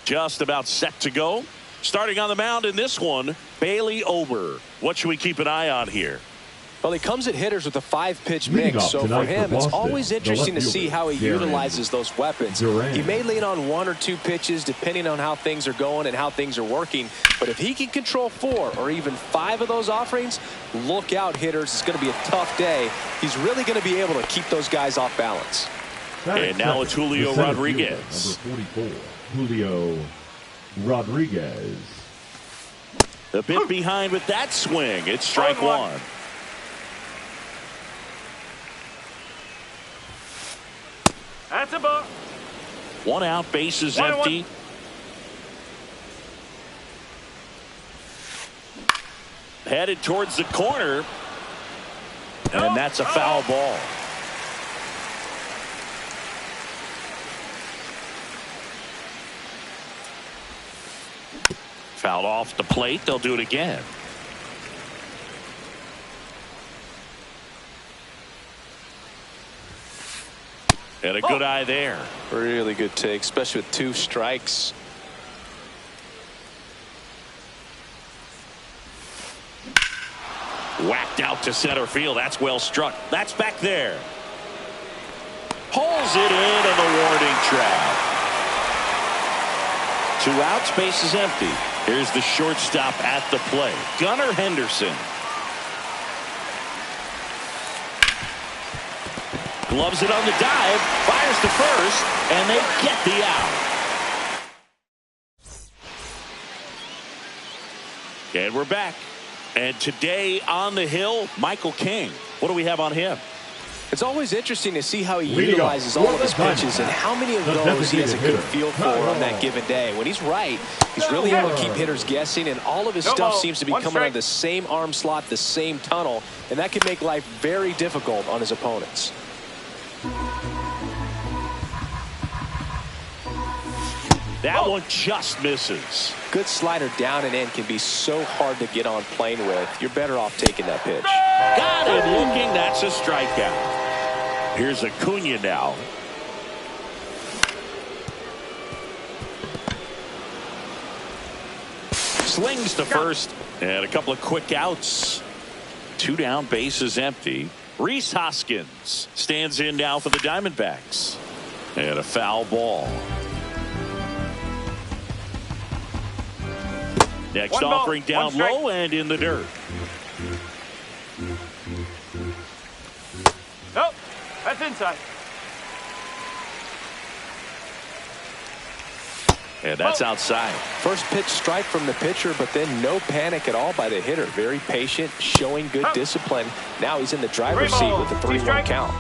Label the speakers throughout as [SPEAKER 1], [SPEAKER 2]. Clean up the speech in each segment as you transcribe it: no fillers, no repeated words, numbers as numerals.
[SPEAKER 1] Just about set to go. Starting on the mound in this one, Bailey Ober. What should we keep an eye on here?
[SPEAKER 2] Well, he comes at hitters with a 5-pitch mix, so for him, it's always interesting to see how he utilizes those weapons. He may lean on 1 or 2 pitches depending on how things are going and how things are working, but if he can control 4 or even 5 of those offerings, look out, hitters. It's going to be a tough day. He's really going to be able to keep those guys off balance.
[SPEAKER 1] And now it's Julio Rodriguez.
[SPEAKER 3] Number 44, Julio Rodriguez.
[SPEAKER 1] A bit behind with that swing. It's strike 1.
[SPEAKER 4] That's a ball.
[SPEAKER 1] 1 out, bases empty. Headed towards the corner. And that's a foul ball. Fouled off the plate. They'll do it again. And a good eye there.
[SPEAKER 2] Really good take, especially with 2 strikes.
[SPEAKER 1] Whacked out to center field. That's well struck. That's back there. Pulls it in on the warning track. 2 outs, base is empty. Here's the shortstop at the plate, Gunnar Henderson. Gloves it on the dive, fires to first, and they get the out. And we're back. And today on the hill, Michael King. What do we have on him?
[SPEAKER 2] It's always interesting to see how he utilizes all of his pitches and how many of those he has a good feel for on that given day. When he's right, he's really able to keep hitters guessing, and all of his stuff seems to be coming out of the same arm slot, the same tunnel, and that can make life very difficult on his opponents.
[SPEAKER 1] That one just misses.
[SPEAKER 2] Good slider down and in can be so hard to get on plane with. You're better off taking that pitch.
[SPEAKER 1] Got him looking. That's a strikeout. Here's Acuna now. Slings to first. And a couple of quick outs. 2 down, bases empty. Rhys Hoskins stands in now for the Diamondbacks. And a foul ball. Next offering down low and in the dirt.
[SPEAKER 4] Nope, that's inside.
[SPEAKER 1] And that's outside.
[SPEAKER 2] First pitch strike from the pitcher, but then no panic at all by the hitter. Very patient, showing good discipline. Now he's in the driver's seat with a 3-1 count.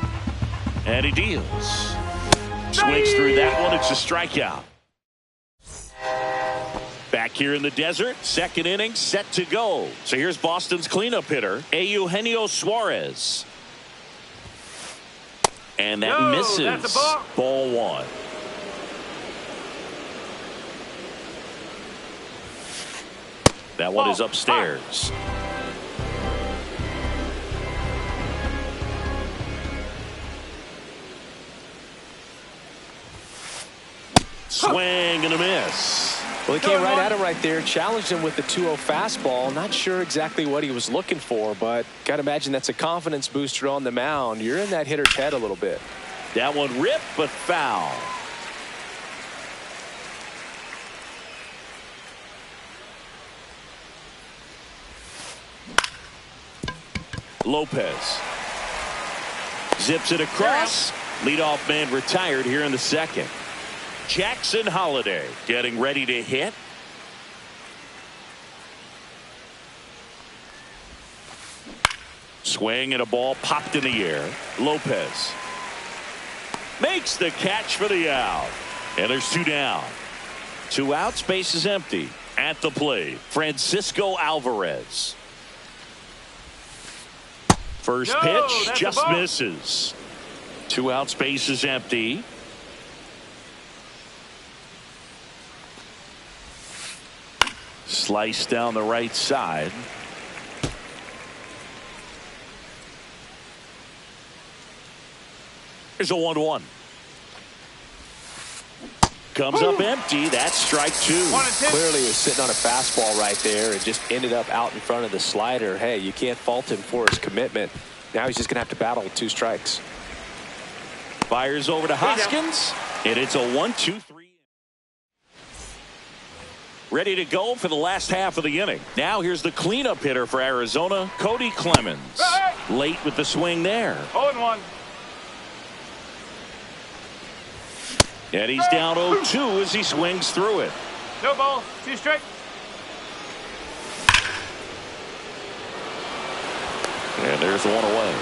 [SPEAKER 1] And he deals. Swings through that one. It's a strikeout. Back here in the desert, second inning set to go. So here's Boston's cleanup hitter, Eugenio Suarez. And that misses. Ball 1. That one is upstairs. Swing and a miss.
[SPEAKER 2] Well, he came right at him right there, challenged him with the 2-0 fastball. Not sure exactly what he was looking for, but got to imagine that's a confidence booster on the mound. You're in that hitter's head a little bit.
[SPEAKER 1] That one ripped, but foul. Lopez zips it across. Leadoff man retired here in the second. Jackson Holliday getting ready to hit. Swing and a ball popped in the air. Lopez makes the catch for the out. And there's 2 down. 2 outs, base is empty. At the plate, Francisco Alvarez. First pitch just misses. 2 outs, base is empty. Slice down the right side. Here's a 1-1. Comes up empty. That's strike 2.
[SPEAKER 2] Clearly he was sitting on a fastball right there and just ended up out in front of the slider. Hey, you can't fault him for his commitment. Now he's just going to have to battle with 2 strikes.
[SPEAKER 1] Fires over to Hoskins. And it's a 1-2-3. Ready to go for the last half of the inning. Now here's the cleanup hitter for Arizona, Cody Clemens. Late with the swing there.
[SPEAKER 4] 0-1.
[SPEAKER 1] And he's down 0-2 as he swings through it.
[SPEAKER 4] No ball. 2 strike.
[SPEAKER 1] And there's 1 away.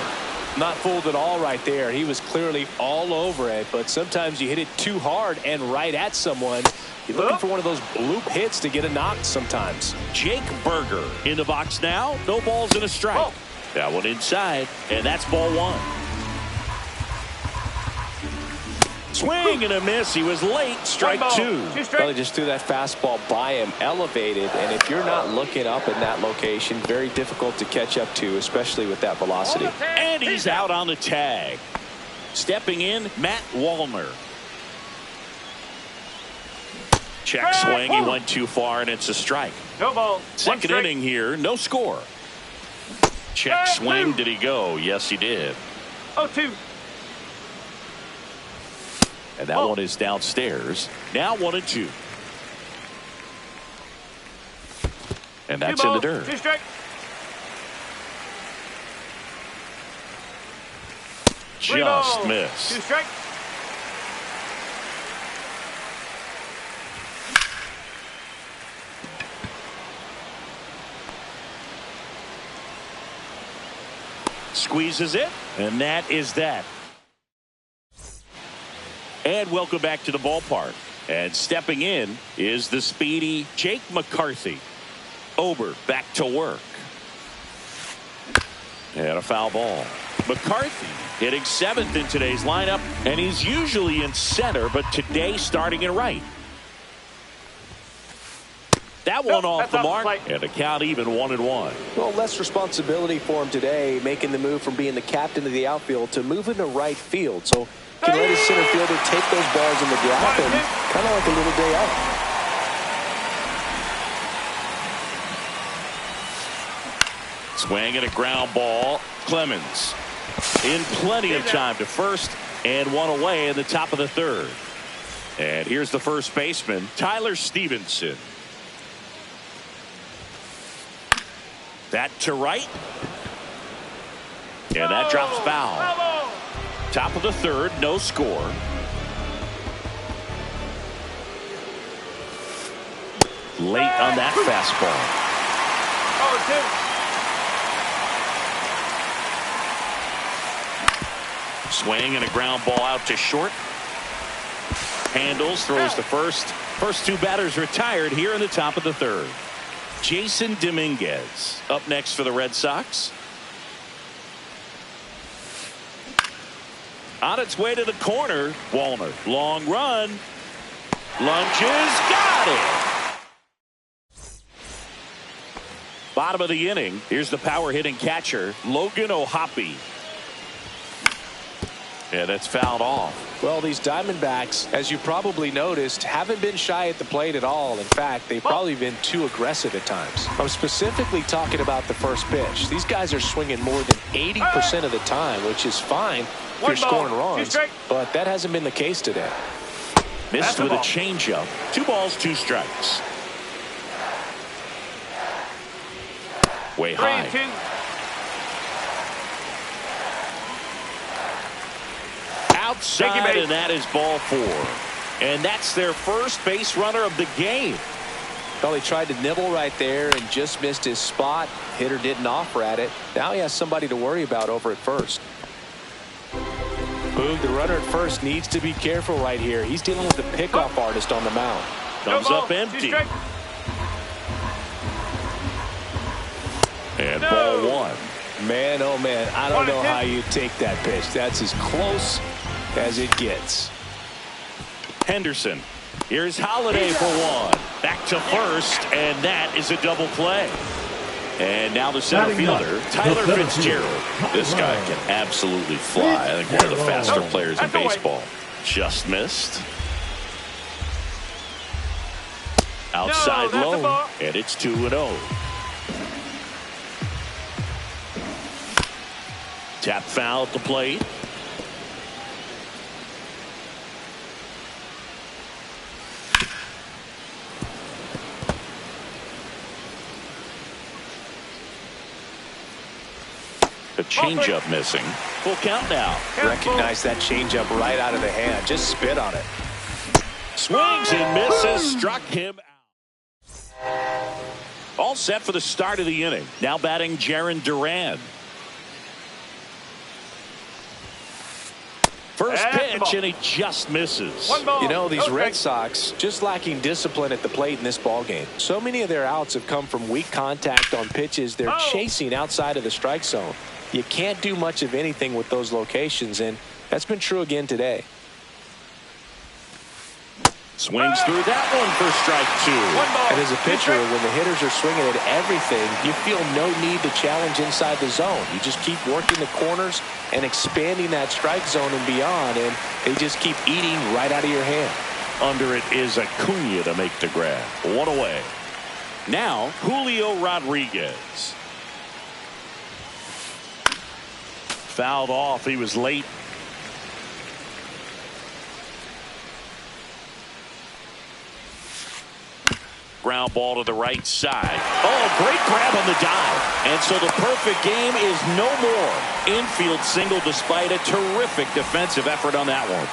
[SPEAKER 2] Not fooled at all right there. He was clearly all over it, but sometimes you hit it too hard and right at someone. You're looking for one of those bloop hits to get a knock sometimes.
[SPEAKER 1] Jake Burger in the box now. No balls and a strike.
[SPEAKER 4] Oh.
[SPEAKER 1] That one inside, and that's ball 1. Swing and a miss. He was late. Strike 2.
[SPEAKER 2] Probably just threw that fastball by him, elevated, and if you're not looking up in that location, very difficult to catch up to, especially with that velocity.
[SPEAKER 1] And he's out on the tag. Stepping in, Matt Wallner. Check swing. He went too far, and it's a strike.
[SPEAKER 4] No ball.
[SPEAKER 1] Second inning here. No score. Check swing. Did he go? Yes, he did.
[SPEAKER 4] 0-2.
[SPEAKER 1] And that one is downstairs. Now 1-2. And that's in the dirt.
[SPEAKER 4] 2 strike.
[SPEAKER 1] Just missed.
[SPEAKER 4] 2 strike.
[SPEAKER 1] Squeezes it, and that is that. And welcome back to the ballpark. And stepping in is the speedy Jake McCarthy. Ober back to work. And a foul ball. McCarthy hitting 7th in today's lineup, and he's usually in center, but today starting in right. That one off the mark, and the count even 1-1.
[SPEAKER 2] Well, less responsibility for him today, making the move from being the captain of the outfield to moving to right field. So can let his center fielder take those balls in the gap and kind of like a little day out.
[SPEAKER 1] Swing and a ground ball. Clemens in plenty of time to first, and 1 away in the top of the 3rd. And here's the first baseman, Tyler Stevenson. That to right. And that drops foul. Top of the 3rd, no score. Late on that fastball.
[SPEAKER 4] 0-2.
[SPEAKER 1] Swing and a ground ball out to short. Handles, throws to first. First 2 batters retired here in the top of the 3rd. Jason Dominguez up next for the Red Sox. On its way to the corner, Wallner. Long run. Lunges. Got it. Bottom of the inning. Here's the power hitting catcher, Logan O'Hoppe. Yeah, that's fouled off.
[SPEAKER 2] Well, these Diamondbacks, as you probably noticed, haven't been shy at the plate at all. In fact, they've probably been too aggressive at times. I'm specifically talking about the first pitch. These guys are swinging more than 80% of the time, which is fine if you're scoring runs, but that hasn't been the case today.
[SPEAKER 1] Missed with a changeup. 2 balls, 2 strikes. Way high.
[SPEAKER 4] 3-2.
[SPEAKER 1] Outside, and that is ball 4. And that's their first base runner of the game.
[SPEAKER 2] Well, he tried to nibble right there and just missed his spot. Hitter didn't offer at it. Now he has somebody to worry about over at first. Boog, the runner at first needs to be careful right here. He's dealing with the pickoff artist on the mound.
[SPEAKER 1] Comes up empty. And ball one.
[SPEAKER 2] Man, oh man, I don't know how you take that pitch. That's as close as it gets.
[SPEAKER 1] Henderson. Here's Holiday for one. Back to first, and that is a double play. And now the center fielder, Tyler Fitzgerald. This guy can absolutely fly. I think one of the faster players in baseball. Just missed. Outside low, and it's 2-0. Tap foul at the plate. A changeup missing. Full count now.
[SPEAKER 2] Recognize that changeup right out of the hand. Just spit on it.
[SPEAKER 1] Swings and misses. Struck him out. All set for the start of the inning. Now batting Jarren Duran. First pitch, and he just misses.
[SPEAKER 2] You know, these Red Sox just lacking discipline at the plate in this ballgame. So many of their outs have come from weak contact on pitches they're chasing outside of the strike zone. You can't do much of anything with those locations, and that's been true again today.
[SPEAKER 1] Swings through that one for strike two.
[SPEAKER 2] And as a pitcher, when the hitters are swinging at everything, you feel no need to challenge inside the zone. You just keep working the corners and expanding that strike zone and beyond, and they just keep eating right out of your hand.
[SPEAKER 1] Under it is Acuna to make the grab. One away. Now, Julio Rodriguez. Fouled off. He was late. Ground ball to the right side. Oh, great grab on the dive. And so the perfect game is no more. Infield single despite a terrific defensive effort on that one.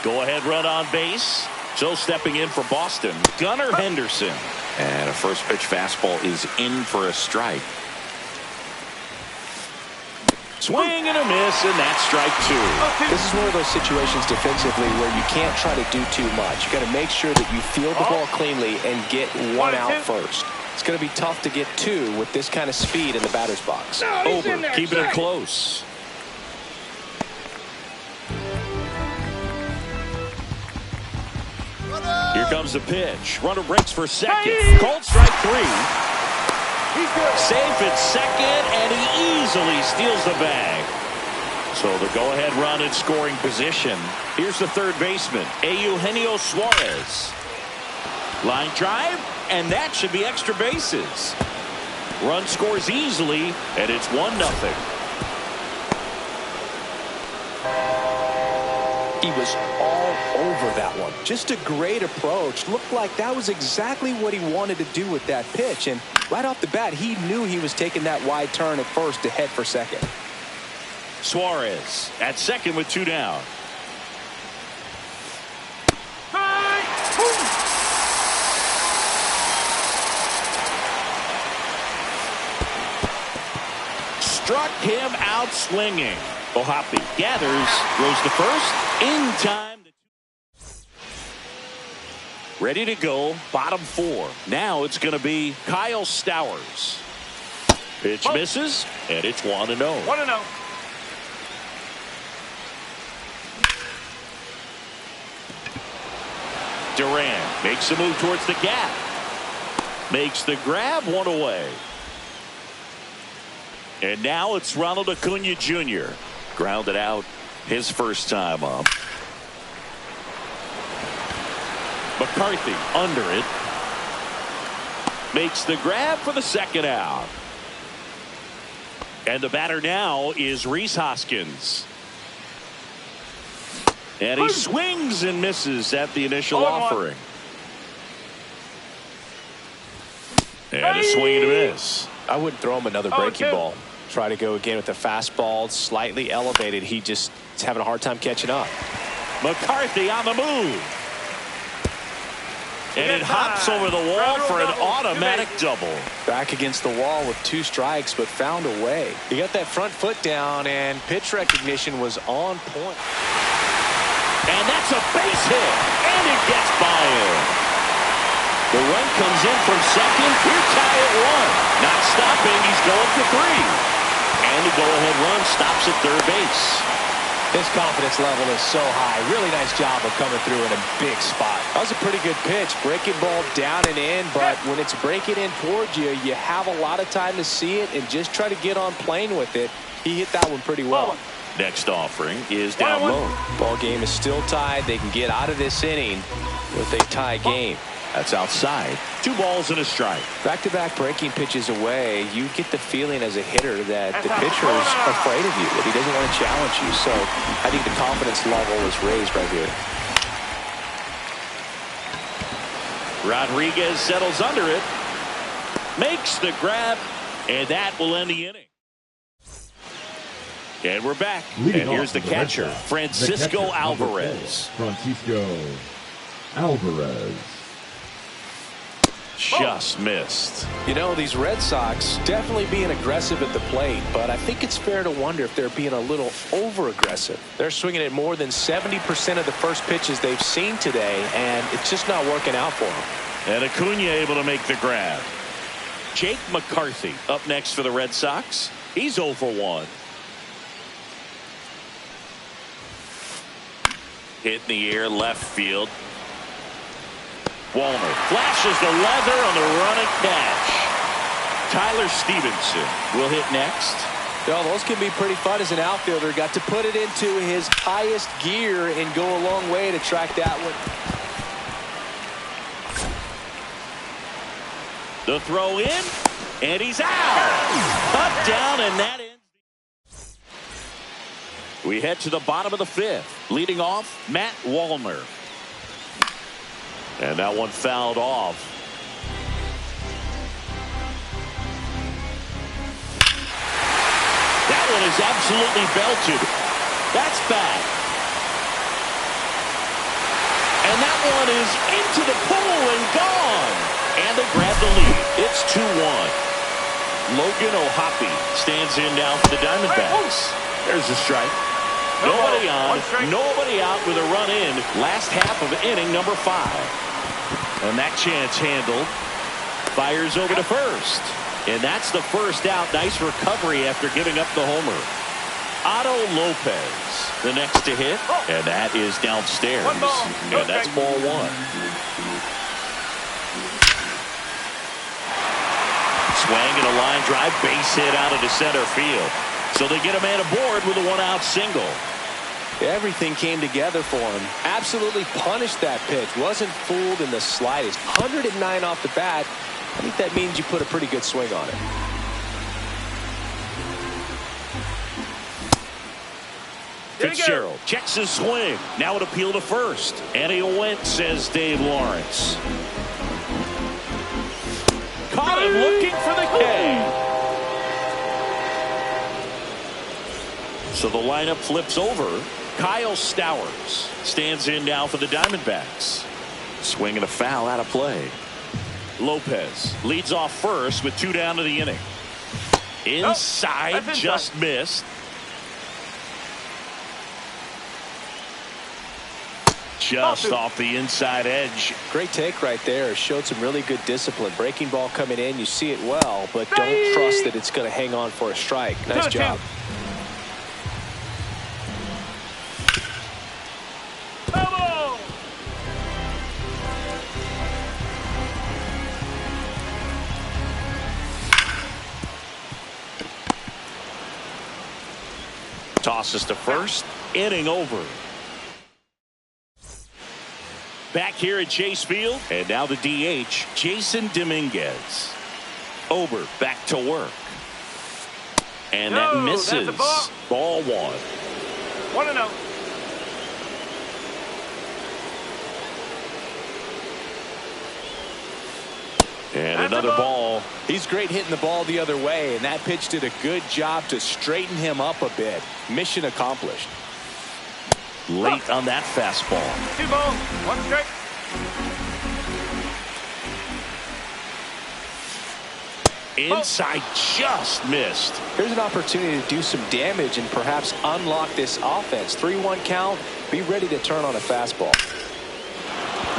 [SPEAKER 1] Go ahead run on base. So stepping in for Boston, Gunnar Henderson. And a first pitch fastball is in for a strike. Swing and a miss, and that's strike two.
[SPEAKER 2] This is one of those situations defensively where you can't try to do too much. You got to make sure that you field the ball cleanly and get one out first. It's going to be tough to get two with this kind of speed in the batter's box.
[SPEAKER 1] Over, keeping it close. Here comes the pitch. Runner breaks for second. Called strike three. Safe at second, and he easily steals the bag. So the go-ahead run in scoring position. Here's the third baseman, Eugenio Suarez. Line drive, and that should be extra bases. Run scores easily, and it's 1-0.
[SPEAKER 2] He was all over that one. Just a great approach. Looked like that was exactly what he wanted to do with that pitch. And right off the bat, he knew he was taking that wide turn at first to head for second.
[SPEAKER 1] Suarez at second with two down. Struck him out swinging. Ohapi gathers, throws to first, in time. Ready to go, bottom four. Now it's going to be Kyle Stowers. Pitch misses, and it's 1-0.
[SPEAKER 4] 1-0.
[SPEAKER 1] Duran makes a move towards the gap. Makes the grab, one away. And now it's Ronald Acuna Jr. Grounded out his first time up. McCarthy under it. Makes the grab for the second out. And the batter now is Rhys Hoskins. And he swings and misses at the initial offering. And a swing and a miss.
[SPEAKER 2] I wouldn't throw him another breaking ball. Try to go again with the fastball, slightly elevated. He just is having a hard time catching up.
[SPEAKER 1] McCarthy on the move. And it hops over the wall for an automatic double.
[SPEAKER 2] Back against the wall with 2 strikes, but found a way. He got that front foot down, and pitch recognition was on point.
[SPEAKER 1] And that's a base hit, and it gets by him. The run comes in from second. Here tie at 1. Not stopping. He's going for 3. And the go-ahead run stops at third base.
[SPEAKER 2] His confidence level is so high. Really nice job of coming through in a big spot. That was a pretty good pitch. Breaking ball down and in, but when it's breaking in towards you, you have a lot of time to see it and just try to get on plane with it. He hit that one pretty well.
[SPEAKER 1] Next offering is down low.
[SPEAKER 2] Ball game is still tied. They can get out of this inning with a tie game.
[SPEAKER 1] That's outside. 2 balls and a strike.
[SPEAKER 2] Back-to-back breaking pitches away, you get the feeling as a hitter that the pitcher's afraid of you, that he doesn't want to challenge you. So I think the confidence level is raised right here.
[SPEAKER 1] Rodriguez settles under it, makes the grab, and that will end the inning. And we're back. And here's the catcher, Francisco Alvarez.
[SPEAKER 3] Francisco Alvarez.
[SPEAKER 1] Just missed.
[SPEAKER 2] You know, these Red Sox definitely being aggressive at the plate, but I think it's fair to wonder if they're being a little over-aggressive. They're swinging at more than 70% of the first pitches they've seen today, and it's just not working out for them.
[SPEAKER 1] And Acuna able to make the grab. Jake McCarthy up next for the Red Sox. He's 0 for 1. Hit in the air, left field. Wallner flashes the leather on the run and catch. Tyler Stevenson will hit next.
[SPEAKER 2] Well, those can be pretty fun as an outfielder. Got to put it into his highest gear and go a long way to track that one.
[SPEAKER 1] The throw in, and he's out. Up, down, and that ends. We head to the bottom of the 5th. Leading off, Matt Wallner. And that one fouled off. That one is absolutely belted. That's back. And that one is into the pool and gone. And they grab the lead. It's 2-1. Logan O'Hoppe stands in now for the Diamondbacks. There's a strike. Nobody on, nobody out with a run in. Last half of inning number 5. And that chance handled. Fires over to first. And that's the first out. Nice recovery after giving up the homer. Otto Lopez, the next to hit. And that is downstairs. And that's ball 1. Swing and a line drive. Base hit out into center field. So they get a man aboard with a 1-out single.
[SPEAKER 2] Everything came together for him. Absolutely punished that pitch. Wasn't fooled in the slightest. 109 off the bat. I think that means you put a pretty good swing on it.
[SPEAKER 1] Fitzgerald checks his swing. Now an appeal to first. And he went, says Dave Lawrence. Caught him looking for the K. So the lineup flips over. Kyle Stowers stands in now for the Diamondbacks. Swing and a foul out of play. Lopez leads off first with 2 down to the inning. Inside, just missed. Just off the inside edge.
[SPEAKER 2] Great take right there. Showed some really good discipline. Breaking ball coming in. You see it well, but don't trust that it's going to hang on for a strike. Nice job.
[SPEAKER 1] Tosses to first. Inning over. Back here at Chase Field. And now the DH, Jason Dominguez. Ober back to work. And that misses. Ball 1.
[SPEAKER 4] 1-0.
[SPEAKER 1] And another ball.
[SPEAKER 2] He's great hitting the ball the other way, and that pitch did a good job to straighten him up a bit. Mission accomplished.
[SPEAKER 1] Late on that fastball.
[SPEAKER 4] 2 balls, 1 strike.
[SPEAKER 1] Inside, just missed.
[SPEAKER 2] Here's an opportunity to do some damage and perhaps unlock this offense. 3-1 count. Be ready to turn on a fastball.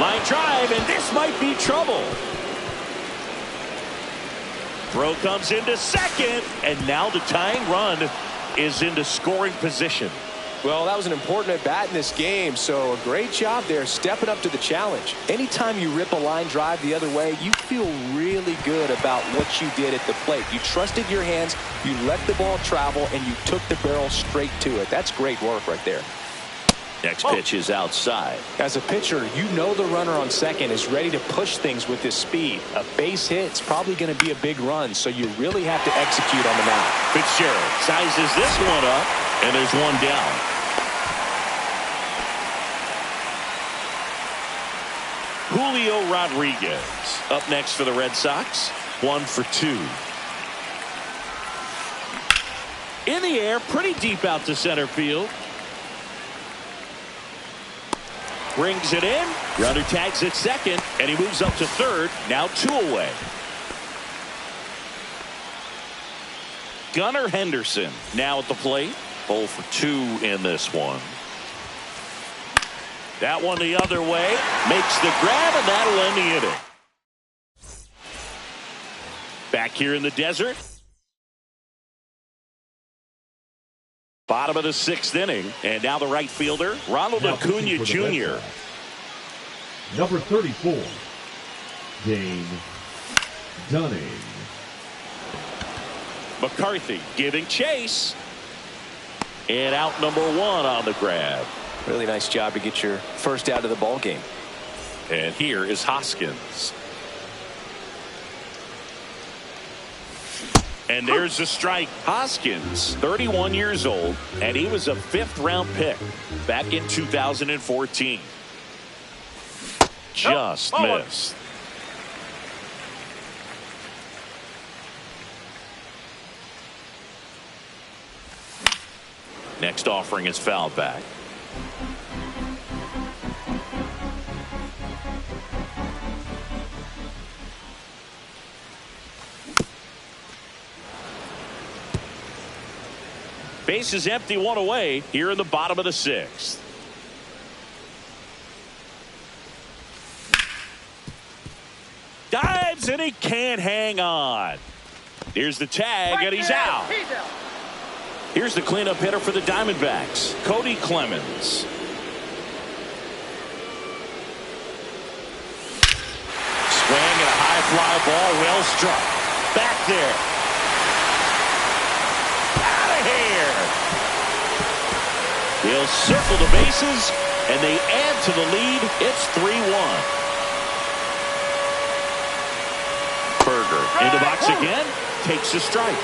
[SPEAKER 1] Line drive, and this might be trouble. Throw comes into second, and now the tying run is into scoring position.
[SPEAKER 2] Well, that was an important at-bat in this game, so a great job there stepping up to the challenge. Anytime you rip a line drive the other way, you feel really good about what you did at the plate. You trusted your hands, you let the ball travel, and you took the barrel straight to it. That's great work right there.
[SPEAKER 1] Next pitch is outside.
[SPEAKER 2] As a pitcher, you know the runner on second is ready to push things with his speed. A base hit's probably going to be a big run, so you really have to execute on the mound.
[SPEAKER 1] Fitzgerald sizes this one up, and there's one down. Julio Rodriguez up next for the Red Sox. 1 for 2. In the air, pretty deep out to center field. Brings it in. Runner tags at second, and he moves up to third. Now 2 away. Gunnar Henderson now at the plate. 0 for 2 in this one. That one the other way. Makes the grab, and that'll end the inning. Back here in the desert. Bottom of the 6th inning. And now the right fielder, Ronald Acuna Jr.
[SPEAKER 3] Number 34, Dane Dunning.
[SPEAKER 1] McCarthy giving chase. And out number 1 on the grab.
[SPEAKER 2] Really nice job to get your first out of the ball game.
[SPEAKER 1] And here is Hoskins. And there's the strike. Hoskins, 31 years old, and he was a 5th-round pick back in 2014. Just missed. Next offering is fouled back. Base is empty, 1 away here in the bottom of the 6th. Dives, and he can't hang on. Here's the tag, and he's out. Here's the cleanup hitter for the Diamondbacks, Cody Clemens. Swing and a high fly ball, well struck. Back there. Out of here. They'll circle the bases, and they add to the lead. It's 3-1. Berger in the box again, takes a strike.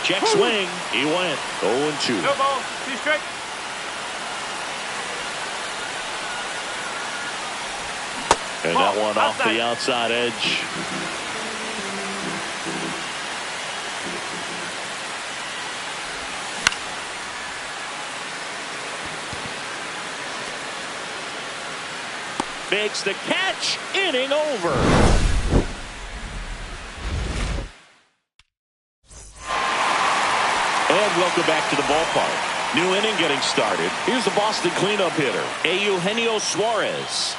[SPEAKER 1] Check swing. He went 0-2.
[SPEAKER 4] No ball. 2 straight.
[SPEAKER 1] And that one off the outside edge. Makes the catch. Inning over. And welcome back to the ballpark. New inning getting started. Here's the Boston cleanup hitter, Eugenio Suarez.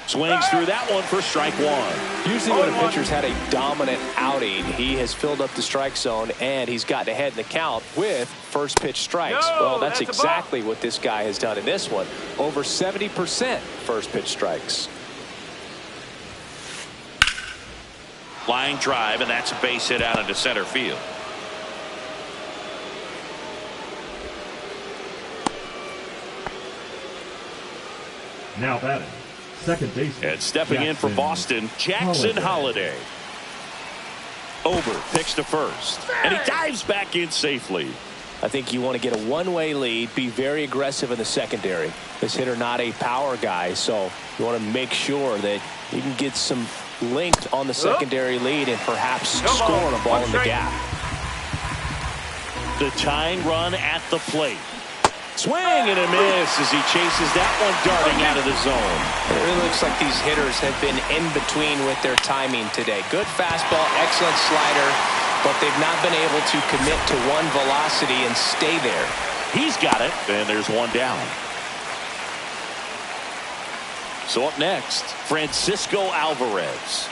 [SPEAKER 1] Swings through that one for strike 1.
[SPEAKER 2] Usually when a pitcher's had a dominant outing, he has filled up the strike zone and he's gotten ahead in the count with first pitch strikes. Well, that's exactly what this guy has done in this one. Over 70% first pitch strikes.
[SPEAKER 1] Line drive, and that's a base hit out into center field.
[SPEAKER 3] Now batting, second baseman.
[SPEAKER 1] And stepping in for Boston, Jackson Holliday. Ober picks to first, and he dives back in safely.
[SPEAKER 2] I think you want to get a one-way lead, be very aggressive in the secondary. This hitter not a power guy, so you want to make sure that you can get some length on the secondary lead and perhaps score a ball in the gap.
[SPEAKER 1] The tying run at the plate. Swing and a miss as he chases that one darting out of the zone.
[SPEAKER 2] It really looks like these hitters have been in between with their timing today. Good fastball, excellent slider, but they've not been able to commit to one velocity and stay there.
[SPEAKER 1] He's got it, and there's one down. So up next, Francisco Alvarez.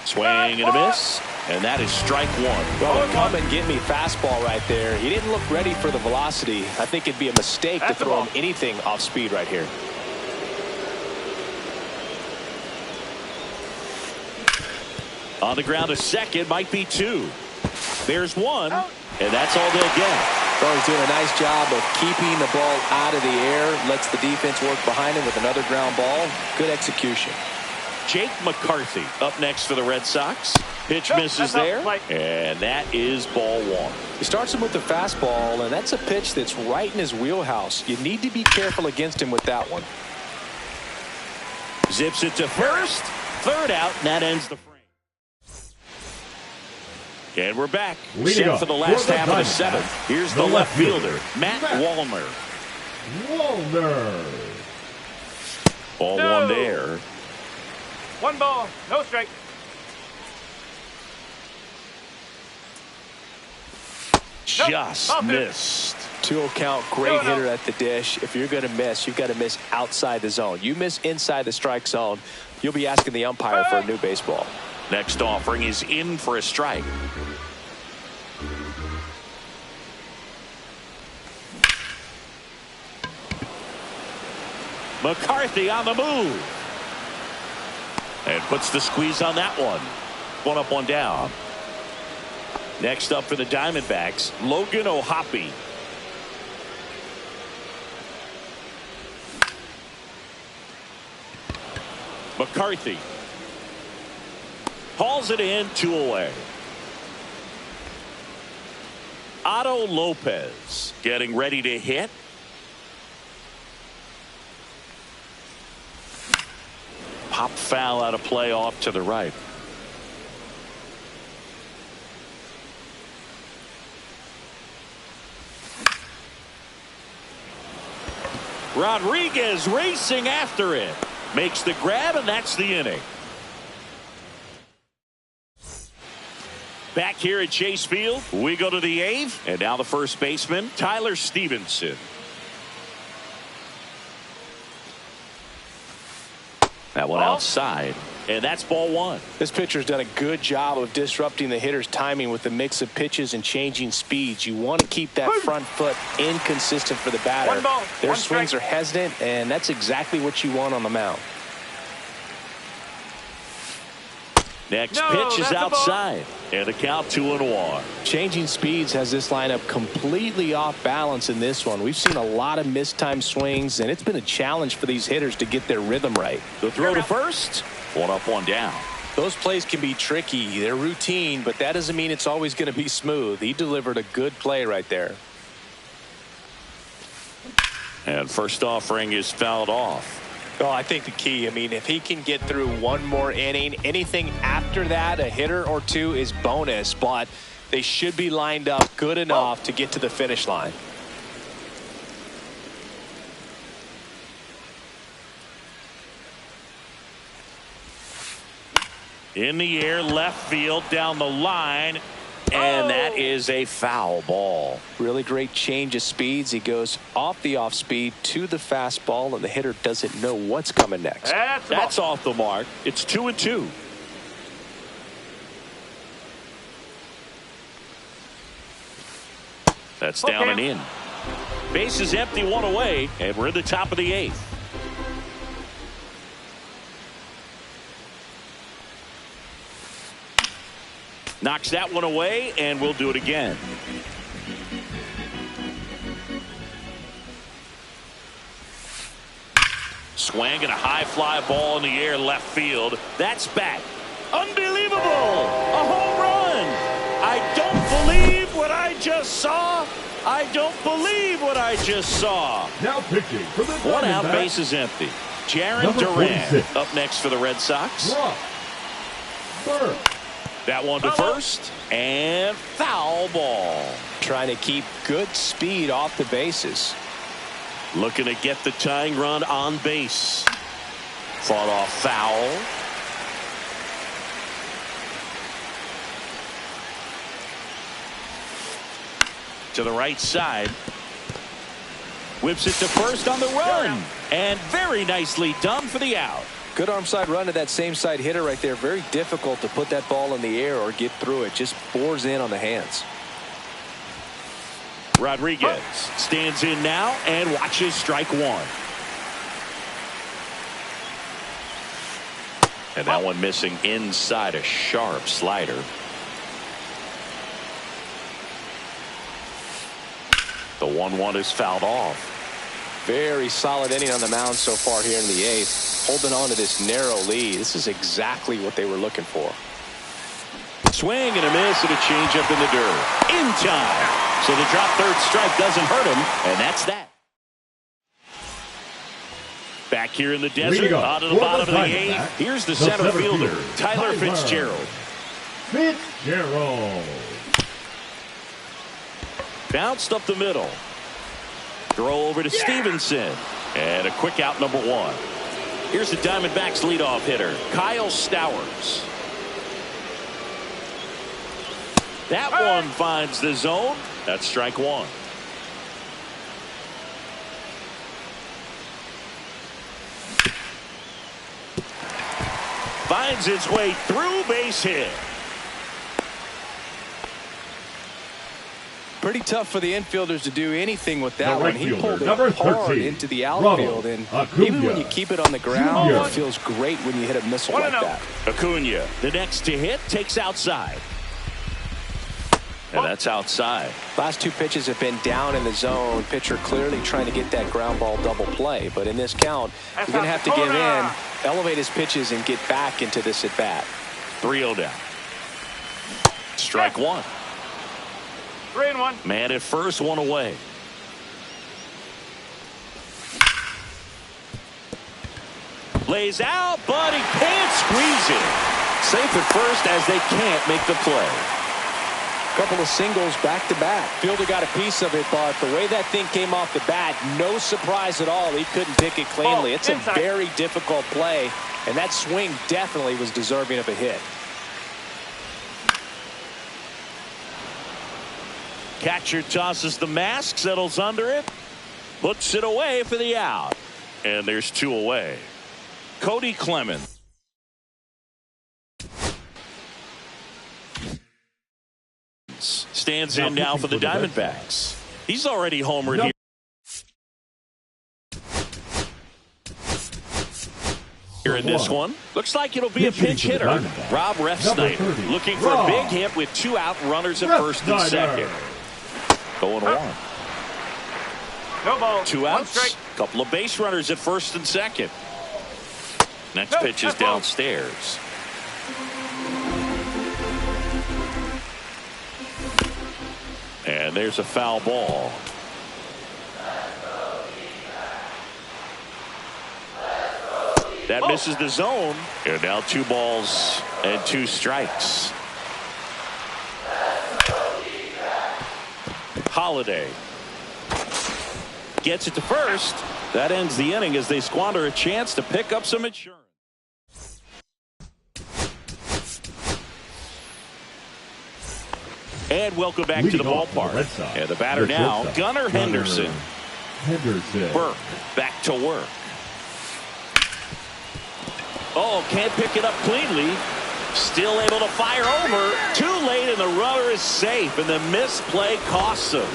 [SPEAKER 1] Swing and a miss, and that is strike one.
[SPEAKER 2] Well, come and get me fastball right there. He didn't look ready for the velocity. I think it'd be a mistake to throw him anything off speed right here.
[SPEAKER 1] On the ground, a second, might be two. There's one, and that's all they'll get.
[SPEAKER 2] Well, he's doing a nice job of keeping the ball out of the air, lets the defense work behind him with another ground ball. Good execution.
[SPEAKER 1] Jake McCarthy up next for the Red Sox. Pitch misses there, and that is ball one.
[SPEAKER 2] He starts him with the fastball, and that's a pitch that's right in his wheelhouse. You need to be careful against him with that one.
[SPEAKER 1] Zips it to first, third out, and that ends the frame. And we're back. Set for the last half of the seventh. Here's the left fielder, Matt Wallner. Ball one there.
[SPEAKER 4] 1 ball, no strike.
[SPEAKER 1] Just missed.
[SPEAKER 2] 2-0 count, great hitter at the dish. If you're going to miss, you've got to miss outside the zone. You miss inside the strike zone, you'll be asking the umpire for a new baseball.
[SPEAKER 1] Next offering is in for a strike. McCarthy on the move. And puts the squeeze on that one. One up, one down. Next up for the Diamondbacks, Logan O'Hoppe. McCarthy hauls it in, 2 away. Otto Lopez getting ready to hit. Pop foul out of play off to the right. Rodriguez racing after it. Makes the grab, and that's the inning. Back here at Chase Field, we go to the 8th, and now the first baseman, Tyler Stevenson. That one outside, and that's ball one.
[SPEAKER 2] This pitcher's done a good job of disrupting the hitter's timing with the mix of pitches and changing speeds. You want to keep that front foot inconsistent for the batter. Their swings are hesitant, and that's exactly what you want on the mound.
[SPEAKER 1] Next pitch is outside, and the count 2-1.
[SPEAKER 2] Changing speeds has this lineup completely off balance in this one. We've seen a lot of mistimed swings, and it's been a challenge for these hitters to get their rhythm right.
[SPEAKER 1] The throw to first, one up, one down.
[SPEAKER 2] Those plays can be tricky. They're routine, but that doesn't mean it's always going to be smooth. He delivered a good play right there.
[SPEAKER 1] And first offering is fouled off.
[SPEAKER 2] Oh, I think the key, if he can get through one more inning, anything after that, a hitter or two is bonus, but they should be lined up good enough to get to the finish line.
[SPEAKER 1] In the air, left field, down the line, and that is a foul ball.
[SPEAKER 2] Really great change of speeds. He goes off the off speed to the fastball, and the hitter doesn't know what's coming next.
[SPEAKER 1] That's off the mark. It's 2-2. That's down and in. Base is empty, one away, and we're in the top of the 8th. Knocks that one away, and we'll do it again. Swing and a high fly ball in the air left field. That's back. Unbelievable! A home run! I don't believe what I just saw. I don't believe what I just saw.
[SPEAKER 3] Now pitching for the
[SPEAKER 1] one out, base is empty. Jarren Duran up next for the Red Sox.
[SPEAKER 3] Ross Burke.
[SPEAKER 1] That one to first, and foul ball.
[SPEAKER 2] Trying to keep good speed off the bases.
[SPEAKER 1] Looking to get the tying run on base. Fought off foul. To the right side. Whips it to first on the run. And very nicely done for the out.
[SPEAKER 2] Good arm side run to that same side hitter right there. Very difficult to put that ball in the air or get through it. Just bores in on the hands.
[SPEAKER 1] Rodriguez stands in now and watches strike one. And that one missing inside, a sharp slider. The 1-1 is fouled off.
[SPEAKER 2] Very solid inning on the mound so far here in the eighth. Holding on to this narrow lead. This is exactly what they were looking for.
[SPEAKER 1] Swing and a miss and a changeup in the dirt. In time. So the drop third strike doesn't hurt him, and that's that. Back here in the desert, out of the bottom of the eighth. Here's the center fielder, Tyler Fitzgerald. Bounced up the middle. Throw over to Stevenson. And a quick out, number one. Here's the Diamondbacks leadoff hitter, Kyle Stowers. That one finds the zone. That's strike one. Finds its way through, base hit.
[SPEAKER 2] Pretty tough for the infielders to do anything with that
[SPEAKER 3] The
[SPEAKER 2] one.
[SPEAKER 3] right
[SPEAKER 2] He
[SPEAKER 3] fielder,
[SPEAKER 2] pulled it
[SPEAKER 3] number
[SPEAKER 2] hard
[SPEAKER 3] 13,
[SPEAKER 2] into the outfield. And even when you keep it on the ground,
[SPEAKER 3] Junior.
[SPEAKER 2] it feels great when you hit a missile like that.
[SPEAKER 1] Acuna, the next to hit, takes outside. And that's outside.
[SPEAKER 2] Last two pitches have been down in the zone. Pitcher clearly trying to get that ground ball double play. But in this count, you're going to have to give in, elevate his pitches, and get back into this at bat.
[SPEAKER 1] 3-0 down. Strike one.
[SPEAKER 4] 3-1.
[SPEAKER 1] Man at first, one away. Lays out, but he can't squeeze it. Safe at first as they can't make the play.
[SPEAKER 2] Couple of singles back to back. Fielder got a piece of it, but the way that thing came off the bat, no surprise at all. He couldn't pick it cleanly. It's a very difficult play, and that swing definitely was deserving of a hit.
[SPEAKER 1] Catcher tosses the mask, settles under it, puts it away for the out. And there's two away. Cody Clemens. Stands in now for the Diamondbacks. He's already homered here in this one. Looks like it'll be a pinch hitter. Rob Refsnyder looking for a big hit with two out runners at first and second. 0-1.
[SPEAKER 4] No ball.
[SPEAKER 1] Two outs. Couple of base runners at first and second. Next pitch is downstairs. And there's a foul ball. That misses the zone. And now 2 balls and 2 strikes. Holiday gets it to first. That ends the inning as they squander a chance to pick up some insurance. And welcome back to the ballpark. And the batter now, Gunnar Henderson. Burke back to work. Oh, can't pick it up cleanly. Still able to fire over. Too late, and the runner is safe, and the misplay costs him.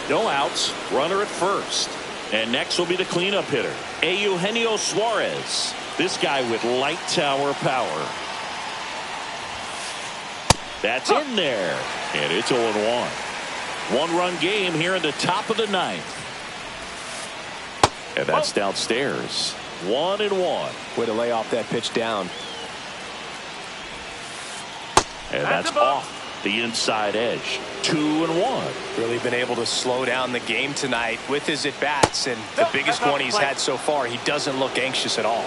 [SPEAKER 1] No outs. Runner at first. And next will be the cleanup hitter, Eugenio Suarez. This guy with light tower power. That's in there. And it's 0-1. One-run game here in the top of the ninth. And that's downstairs. 1-1.
[SPEAKER 2] Way to lay off that pitch down.
[SPEAKER 1] And that's off the inside edge. 2-1.
[SPEAKER 2] Really been able to slow down the game tonight with his at-bats, and the biggest one he's had so far. He doesn't look anxious at all.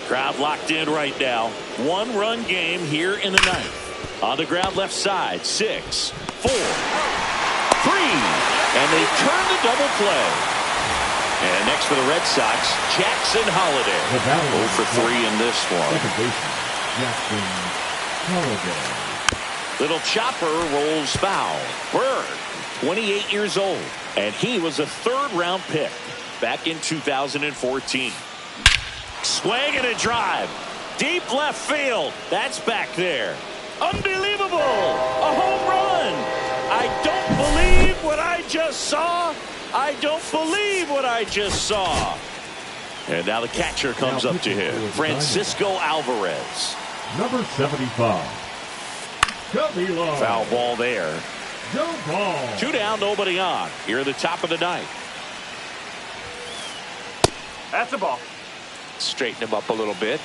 [SPEAKER 1] Crowd locked in right now. One-run game here in the ninth. On the ground left side. 6, 4, 3. And they turn the double play. And next for the Red Sox, Jackson Holliday. 0 for 3 in this one.
[SPEAKER 3] Jackson Holliday.
[SPEAKER 1] Little chopper rolls foul. Bird, 28 years old. And he was a third-round pick back in 2014. Swing and a drive. Deep left field. That's back there. Unbelievable. A home run. I don't believe what I just saw. I don't believe what I just saw. And now the catcher comes up to him. Francisco Alvarez.
[SPEAKER 3] Number 75. Camilo.
[SPEAKER 1] Foul ball there.
[SPEAKER 3] No ball.
[SPEAKER 1] 2 down, nobody on. Here at the top of the ninth.
[SPEAKER 4] That's a ball.
[SPEAKER 2] Straighten him up a little bit.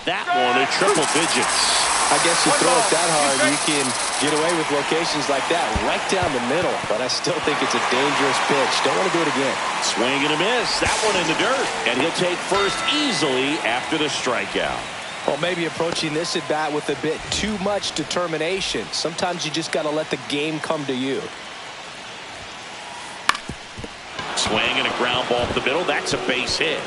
[SPEAKER 1] That one at triple digits.
[SPEAKER 2] I guess you throw it that hard, you can get away with locations like that right down the middle. But I still think it's a dangerous pitch. Don't want to do it again.
[SPEAKER 1] Swing and a miss. That one in the dirt. And he'll take first easily after the strikeout.
[SPEAKER 2] Well, maybe approaching this at bat with a bit too much determination. Sometimes you just got to let the game come to you.
[SPEAKER 1] Swing and a ground ball up the middle. That's a base hit.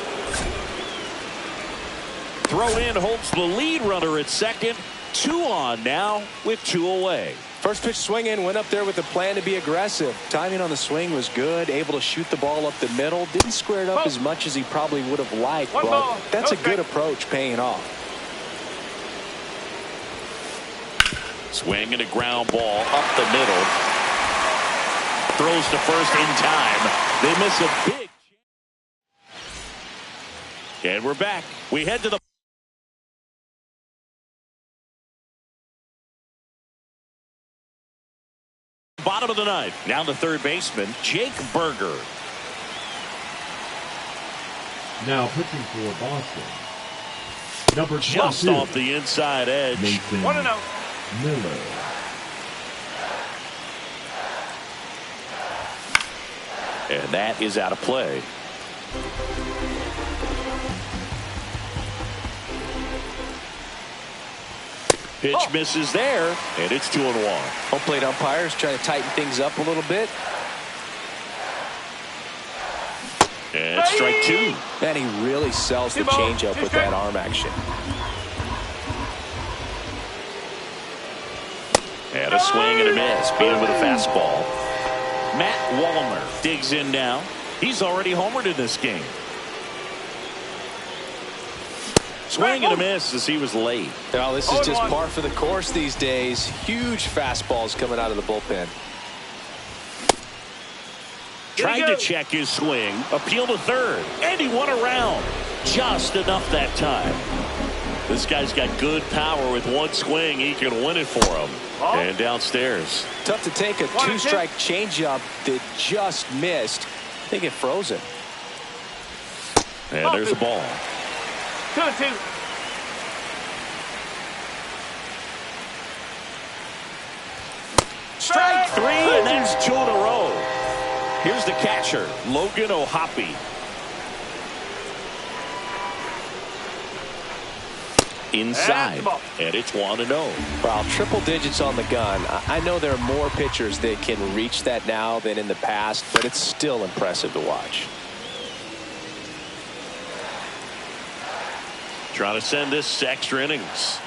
[SPEAKER 1] Throw in holds the lead runner at second. 2 on now with 2 away.
[SPEAKER 2] First pitch swing in, went up there with a plan to be aggressive. Timing on the swing was good, able to shoot the ball up the middle. Didn't square it up as much as he probably would have liked, but that's a good approach paying off.
[SPEAKER 1] Swing and a ground ball up the middle. Throws to first in time. They miss a big. And we're back. We head to the bottom of the ninth. Now the third baseman, Jake Burger.
[SPEAKER 3] Now pitching for Boston. Number 22.
[SPEAKER 1] Just off the inside edge.
[SPEAKER 3] Mason
[SPEAKER 4] 1-0.
[SPEAKER 3] Miller.
[SPEAKER 1] And that is out of play. Pitch misses there, and it's 2-1.
[SPEAKER 2] Home plate umpires trying to tighten things up a little bit.
[SPEAKER 1] And strike 2.
[SPEAKER 2] And he really sells the changeup with that arm action.
[SPEAKER 1] And a swing and a miss. Beat him with a fastball. Matt Wallner digs in now. He's already homered in this game. Swing and a miss as he was late.
[SPEAKER 2] Now this is just par for the course these days. Huge fastballs coming out of the bullpen.
[SPEAKER 1] Tried to check his swing. Appeal to third. And he won around. Just enough that time. This guy's got good power. With one swing, he can win it for him. And downstairs.
[SPEAKER 2] Tough to take a 2-strike changeup that just missed. I think it froze it.
[SPEAKER 1] And there's a ball.
[SPEAKER 4] 2-2.
[SPEAKER 1] Strike 3, and that's 2 in a row. Here's the catcher, Logan O'Hoppe. Inside, and it's 1-0.
[SPEAKER 2] Well, triple digits on the gun. I know there are more pitchers that can reach that now than in the past, but it's still impressive to watch.
[SPEAKER 1] Trying to send this to extra innings.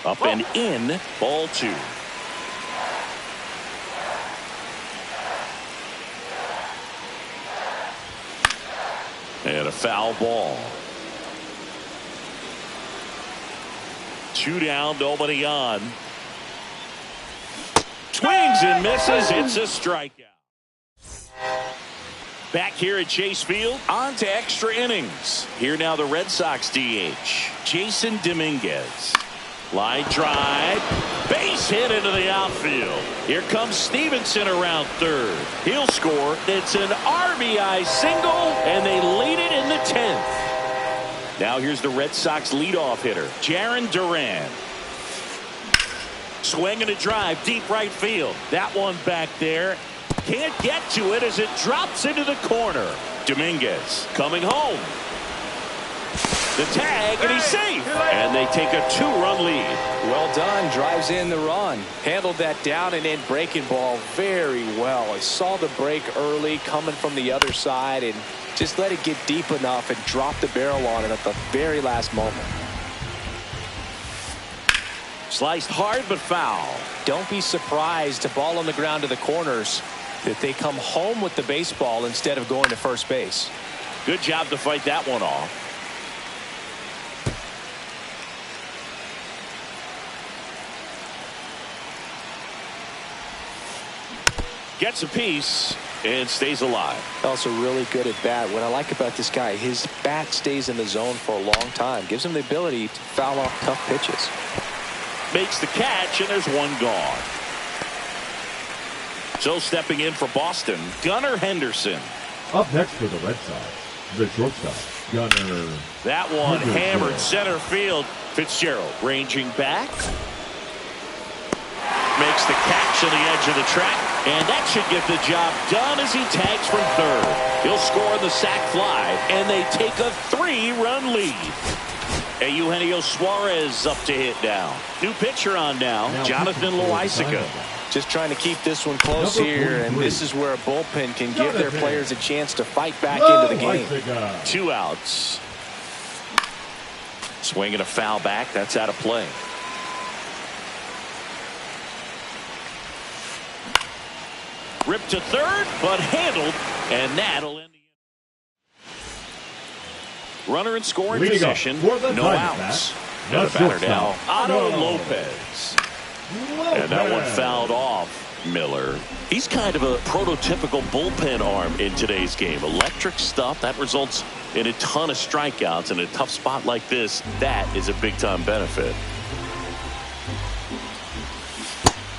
[SPEAKER 1] Up and in, ball 2. And a foul ball. 2 down, nobody on. Swings and misses. It's a strikeout. Back here at Chase Field, on to extra innings. Here now the Red Sox DH, Jason Dominguez. Line drive, base hit into the outfield. Here comes Stevenson around third. He'll score. It's an RBI single, and they lead it in the 10th. Now here's the Red Sox leadoff hitter, Jarren Duran. Swing and a drive, deep right field. That one back there. Can't get to it as it drops into the corner. Dominguez coming home. The tag, and he's safe. And they take a 2-run lead.
[SPEAKER 2] Well done. Drives in the run. Handled that down and in breaking ball very well. I saw the break early coming from the other side and just let it get deep enough and drop the barrel on it at the very last moment.
[SPEAKER 1] Sliced hard but foul.
[SPEAKER 2] Don't be surprised to ball on the ground to the corners that they come home with the baseball instead of going to first base.
[SPEAKER 1] Good job to fight that one off. Gets a piece and stays alive.
[SPEAKER 2] Also really good at bat. What I like about this guy, his bat stays in the zone for a long time. Gives him the ability to foul off tough pitches.
[SPEAKER 1] Makes the catch, and there's one gone. So stepping in for Boston, Gunnar Henderson.
[SPEAKER 3] Up next for the Red Sox, the shortstop, Gunnar.
[SPEAKER 1] That one
[SPEAKER 3] Henderson.
[SPEAKER 1] hammered center field. Fitzgerald ranging back. Makes the catch on the edge of the track, and that should get the job done as he tags from third. He'll score the sac fly, and they take a 3-run lead. Eugenio Suarez up to hit now. New pitcher on now Jonathan Loaisiga.
[SPEAKER 2] Just trying to keep this one close here, and this is where a bullpen can give their players a chance to fight back into the game.
[SPEAKER 1] 2 outs. Swinging a foul back. That's out of play. Ripped to third, but handled, and that'll end the inning. Runner in scoring position, no outs. And the batter now, Otto Lopez. And that one fouled off Miller. He's kind of a prototypical bullpen arm in today's game. Electric stuff that results in a ton of strikeouts. In a tough spot like this, that is a big-time benefit.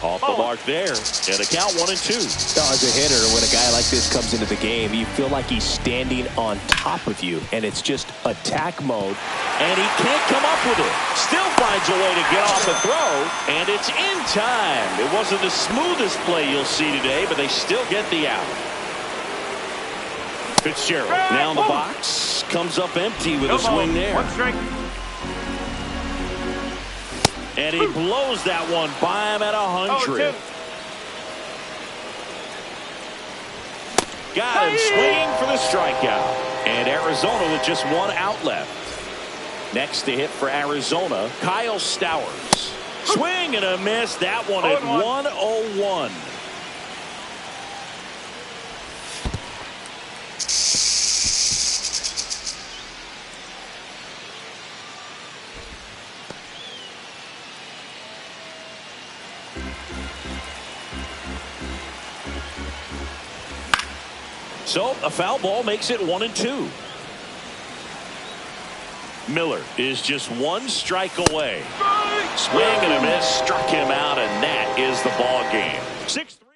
[SPEAKER 1] Off the mark there, and a count 1-2.
[SPEAKER 2] As a hitter, when a guy like this comes into the game, you feel like he's standing on top of you, and it's just attack mode.
[SPEAKER 1] And he can't come up with it. Still finds a way to get off the throw, and it's in time. It wasn't the smoothest play you'll see today, but they still get the out. Fitzgerald now in the box, comes up empty with a swing there.
[SPEAKER 4] 1 strike.
[SPEAKER 1] And he blows that one by him at 100. Got him swinging for the strikeout. And Arizona with just 1 out left. Next to hit for Arizona, Kyle Stowers. Swing and a miss. That one at 101. So a foul ball makes it 1-2. Miller is just 1 strike away. Swing and a miss, struck him out, and that is the ball game. 6-3.